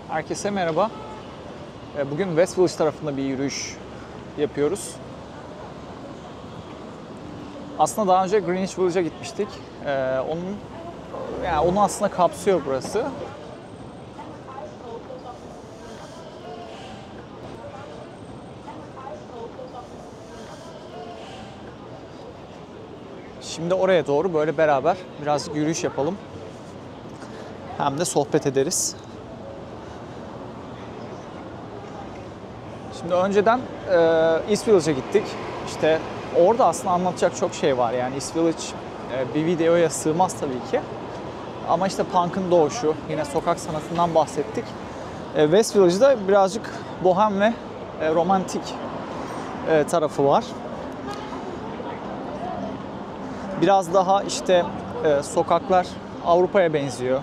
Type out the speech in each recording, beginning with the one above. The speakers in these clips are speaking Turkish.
Herkese merhaba. Bugün West Village tarafında bir yürüyüş yapıyoruz. Aslında daha önce Greenwich Village'a gitmiştik. Onu aslında kapsıyor burası. Şimdi oraya doğru böyle beraber birazcık yürüyüş yapalım. Hem de sohbet ederiz. Şimdi önceden East Village'a gittik. İşte orada aslında anlatacak çok şey var. Yani East Village bir videoya sığmaz tabii ki. Ama işte punk'ın doğuşu, yine sokak sanatından bahsettik. West Village'da birazcık bohem ve romantik tarafı var. Biraz daha işte sokaklar Avrupa'ya benziyor.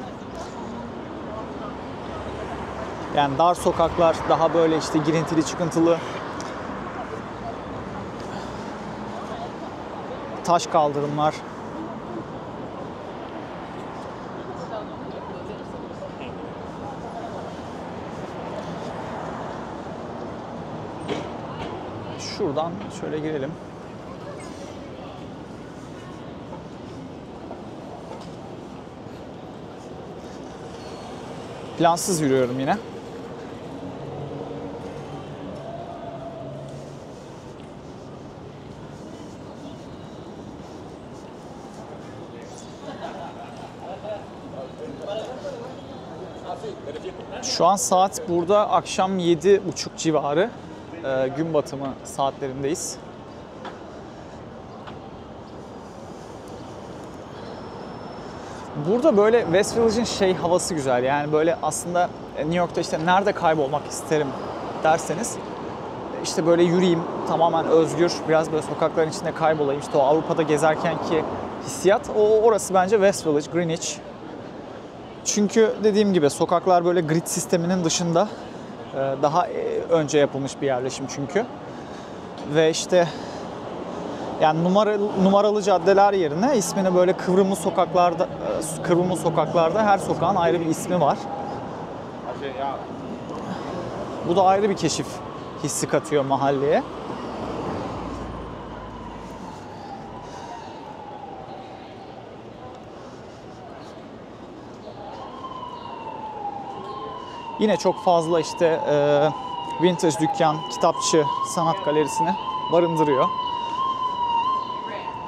Yani dar sokaklar, daha böyle işte girintili çıkıntılı, taş kaldırımlar. Şuradan şöyle girelim. Plansız yürüyorum yine. Şu an saat burada akşam 7.30 civarı. Gün batımı saatlerindeyiz. Burada böyle West Village'in havası güzel. Yani böyle aslında New York'ta işte nerede kaybolmak isterim derseniz işte böyle yürüyeyim, tamamen özgür, biraz böyle sokakların içinde kaybolayım. İşte o Avrupa'da gezerkenki hissiyat, orası bence West Village, Greenwich. Çünkü dediğim gibi sokaklar böyle grid sisteminin dışında daha önce yapılmış bir yerleşim çünkü. Ve işte yani numaralı caddeler yerine ismini böyle kıvrımlı sokaklarda her sokağın ayrı bir ismi var. Bu da ayrı bir keşif hissi katıyor mahalleye. Yine çok fazla işte vintage dükkan, kitapçı, sanat galerisini barındırıyor.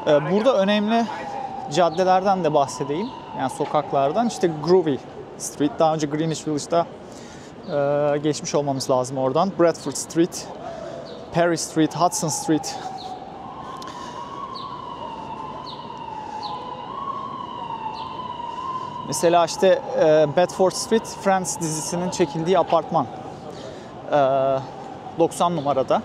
Burada önemli caddelerden de bahsedeyim. Yani sokaklardan. İşte Groovy Street. Daha önce Greenwich Village'da geçmiş olmamız lazım oradan. Bradford Street, Perry Street, Hudson Street. Mesela işte Bedford Street, Friends dizisinin çekildiği apartman. 90 numarada.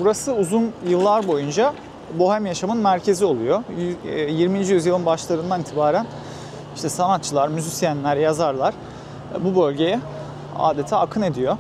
Burası uzun yıllar boyunca bohem yaşamın merkezi oluyor. 20. yüzyılın başlarından itibaren işte sanatçılar, müzisyenler, yazarlar bu bölgeye adeta akın ediyor.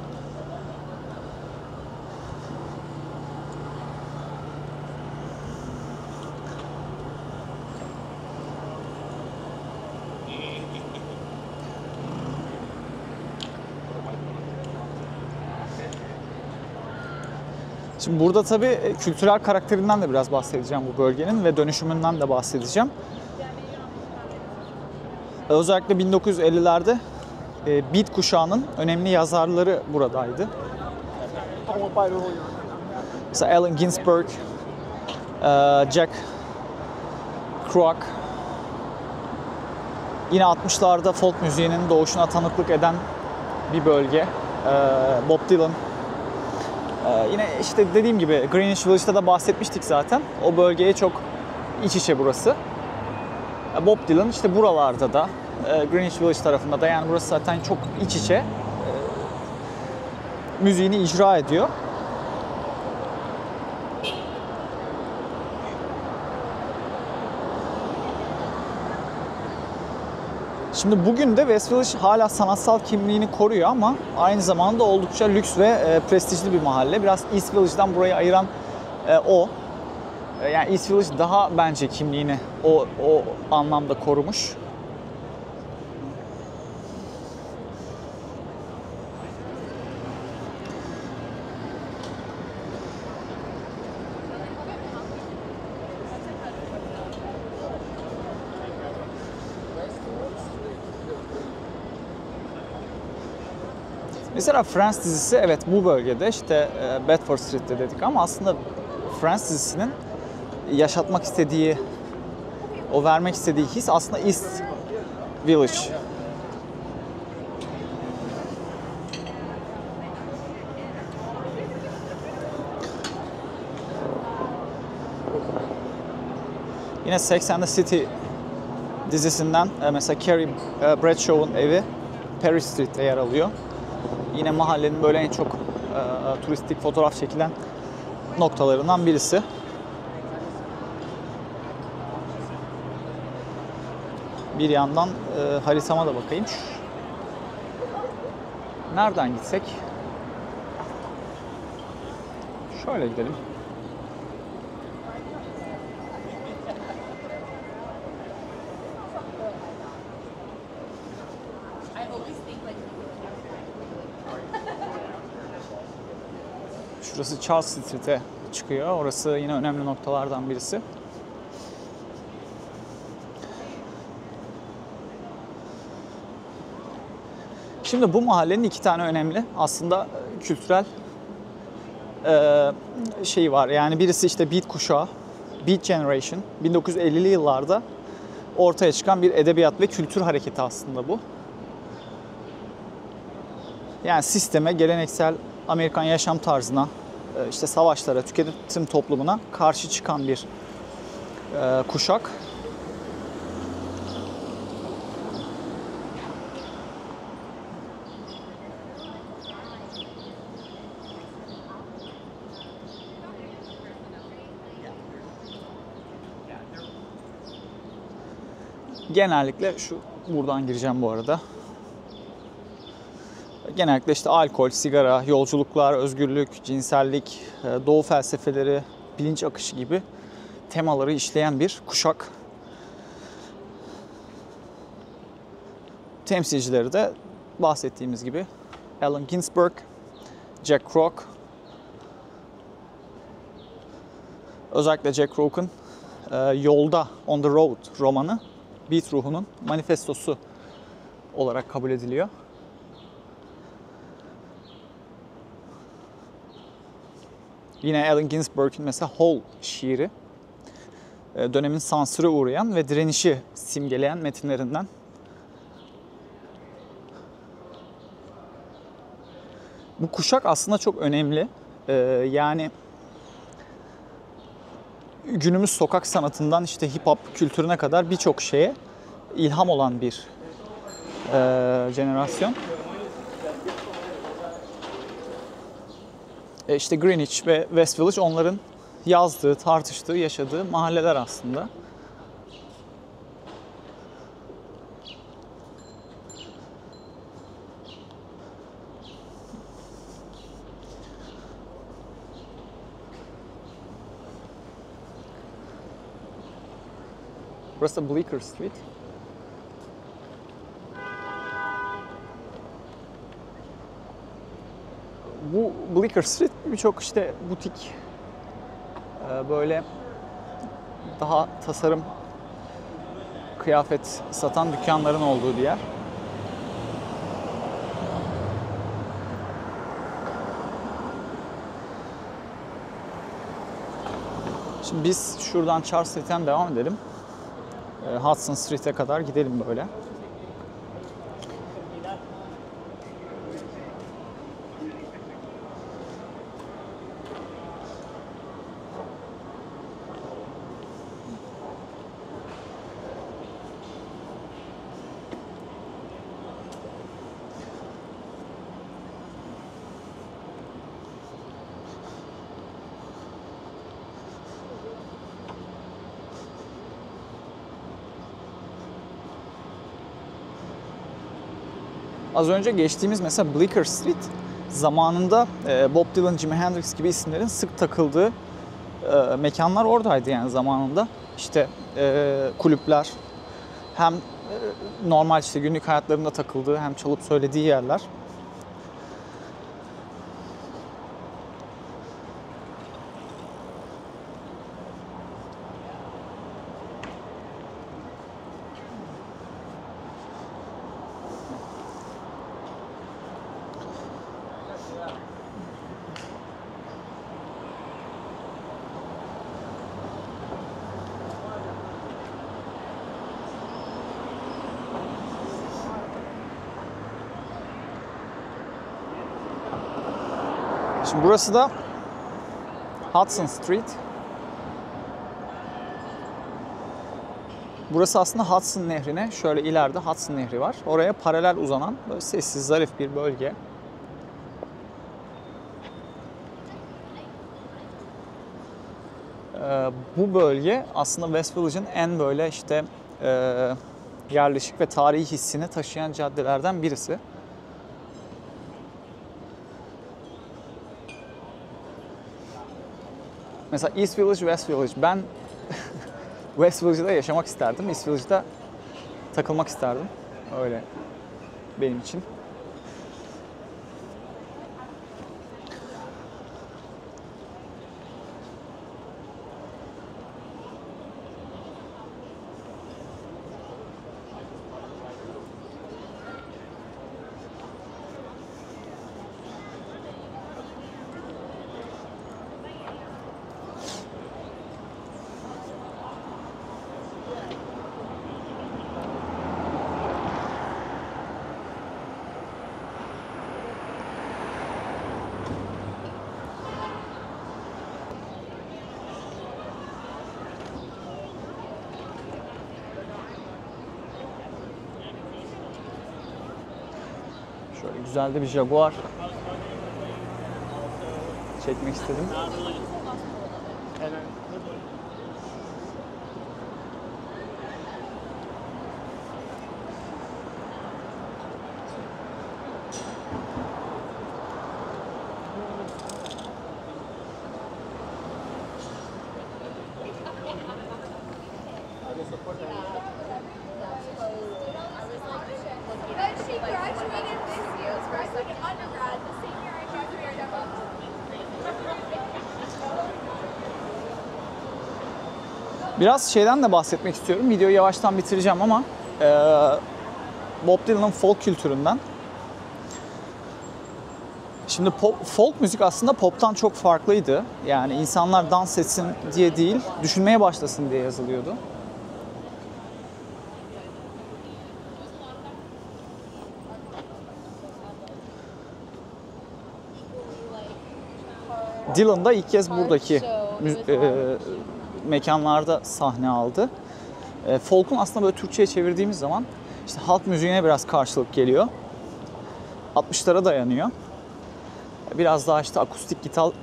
Şimdi burada tabii kültürel karakterinden de biraz bahsedeceğim bu bölgenin ve dönüşümünden de bahsedeceğim. Özellikle 1950'lerde Beat kuşağının önemli yazarları buradaydı. Mesela Allen Ginsberg, Jack Kerouac. Yine 60'larda folk müziğinin doğuşuna tanıklık eden bir bölge. Bob Dylan. Yine işte dediğim gibi Greenwich Village'da da bahsetmiştik zaten. O bölgeye çok iç içe burası. Bob Dylan işte buralarda da Greenwich Village tarafında da, yani burası zaten çok iç içe müziğini icra ediyor. Şimdi bugün de West Village hala sanatsal kimliğini koruyor ama aynı zamanda oldukça lüks ve prestijli bir mahalle. Biraz East Village'dan burayı ayıran o. Yani East Village daha bence kimliğini o anlamda korumuş. Mesela Friends dizisi evet bu bölgede işte Bedford Street'te dedik ama aslında Friends dizisinin yaşatmak istediği, o vermek istediği his aslında East Village. Yine Sex and the City dizisinden mesela Carrie Bradshaw'un evi Paris Street'te yer alıyor. Yine mahallenin böyle en çok turistik fotoğraf çekilen noktalarından birisi. Bir yandan haritama da bakayım. Nereden gitsek? Şöyle gidelim. Şurası Charles Street'e çıkıyor. Orası yine önemli noktalardan birisi. Şimdi bu mahallenin iki tane önemli aslında kültürel şeyi var. Yani birisi işte Beat kuşağı, Beat Generation. 1950'li yıllarda ortaya çıkan bir edebiyat ve kültür hareketi aslında bu. Yani sisteme, geleneksel Amerikan yaşam tarzına, işte savaşlara, tüketim toplumuna karşı çıkan bir kuşak. Genellikle buradan gireceğim bu arada. Genellikle işte alkol, sigara, yolculuklar, özgürlük, cinsellik, doğu felsefeleri, bilinç akışı gibi temaları işleyen bir kuşak. Temsilcileri de bahsettiğimiz gibi Allen Ginsberg, Jack Kerouac. Özellikle Jack Kerouac'ın Yolda, On the Road romanı Beat ruhunun manifestosu olarak kabul ediliyor. Yine Allen Ginsberg'in mesela Hole şiiri dönemin sansüre uğrayan ve direnişi simgeleyen metinlerinden. Bu kuşak aslında çok önemli. Yani günümüz sokak sanatından işte hip hop kültürüne kadar birçok şeye ilham olan bir jenerasyon. İşte Greenwich ve West Village onların yazdığı, tartıştığı, yaşadığı mahalleler aslında. Burası da Bleecker Street. Bu Bleecker Street birçok işte butik, böyle daha tasarım, kıyafet satan dükkanların olduğu bir yer. Şimdi biz şuradan Charles Street'ten devam edelim. Hudson Street'e kadar gidelim böyle. Az önce geçtiğimiz mesela Bleecker Street zamanında Bob Dylan, Jimi Hendrix gibi isimlerin sık takıldığı mekanlar oradaydı yani zamanında. İşte kulüpler, hem normal işte günlük hayatlarında takıldığı hem çalıp söylediği yerler. Şimdi burası da Hudson Street. Burası aslında Hudson Nehri'ne, şöyle ileride Hudson Nehri var. Oraya paralel uzanan böyle sessiz, zarif bir bölge. Bu bölge aslında West Village'ın en böyle işte yerleşik ve tarihi hissini taşıyan caddelerden birisi. Mesela East Village, West Village. Ben West Village'da yaşamak isterdim. East Village'da takılmak isterdim. Öyle benim için. Şöyle güzel de bir Jaguar çekmek istedim. But she graduated this year. She graduated undergrad the same year I graduated. Biraz şeyden de bahsetmek istiyorum. Videoyu yavaştan bitireceğim ama Bob Dylan'ın folk kültüründen. Şimdi folk müzik aslında pop'tan çok farklıydı. Yani insanlar dans etsin diye değil, düşünmeye başlasın diye yazılıyordu. Dylan da ilk kez buradaki mekanlarda sahne aldı. Folk'un aslında böyle Türkçe'ye çevirdiğimiz zaman işte halk müziğine biraz karşılık geliyor. 60'lara dayanıyor. Biraz daha işte akustik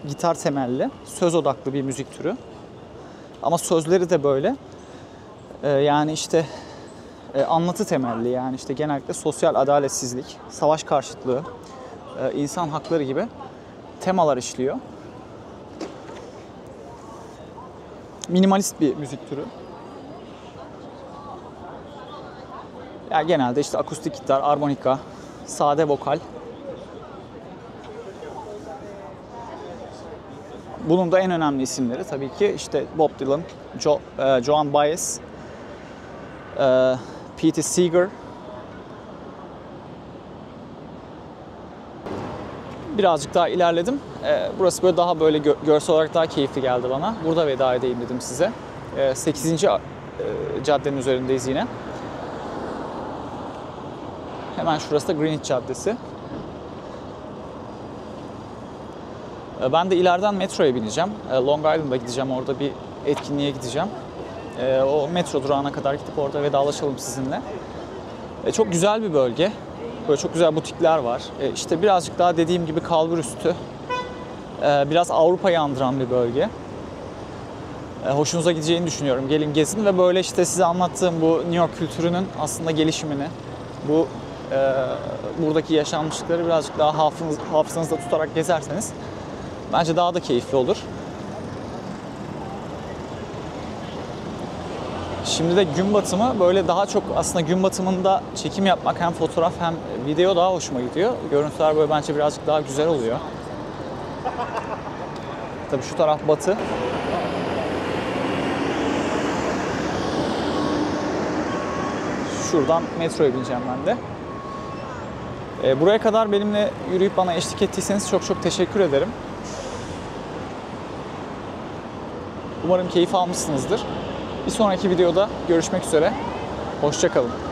gitar temelli, söz odaklı bir müzik türü. Ama sözleri de böyle yani işte anlatı temelli, yani işte genellikle sosyal adaletsizlik, savaş karşıtlığı, insan hakları gibi temalar işliyor. Minimalist bir müzik türü. Yani genelde işte akustik gitar, armonika, sade vokal. Bunun da en önemli isimleri tabii ki işte Bob Dylan, Joan Baez, Pete Seeger. Birazcık daha ilerledim. Burası böyle daha böyle görsel olarak daha keyifli geldi bana. Burada veda edeyim dedim size. 8. caddenin üzerindeyiz yine. Hemen şurası da Greenwich Caddesi. Ben de ileriden metroya bineceğim. Long Island'a gideceğim. Orada bir etkinliğe gideceğim. O metro durağına kadar gidip orada vedalaşalım sizinle. Çok güzel bir bölge. Böyle çok güzel butikler var. İşte birazcık daha dediğim gibi kalburüstü. Biraz Avrupa'yı andıran bir bölge. Hoşunuza gideceğini düşünüyorum. Gelin gezin ve böyle işte size anlattığım bu New York kültürünün aslında gelişimini, bu buradaki yaşanmışlıkları birazcık daha hafızanızda tutarak gezerseniz bence daha da keyifli olur. Şimdi de gün batımı, böyle daha çok aslında gün batımında çekim yapmak hem fotoğraf hem video daha hoşuma gidiyor. Görüntüler böyle bence birazcık daha güzel oluyor. Tabii şu taraf batı. Şuradan metroya bineceğim ben de. Buraya kadar benimle yürüyüp bana eşlik ettiyseniz çok çok teşekkür ederim. Umarım keyif almışsınızdır. Bir sonraki videoda görüşmek üzere. Hoşça kalın.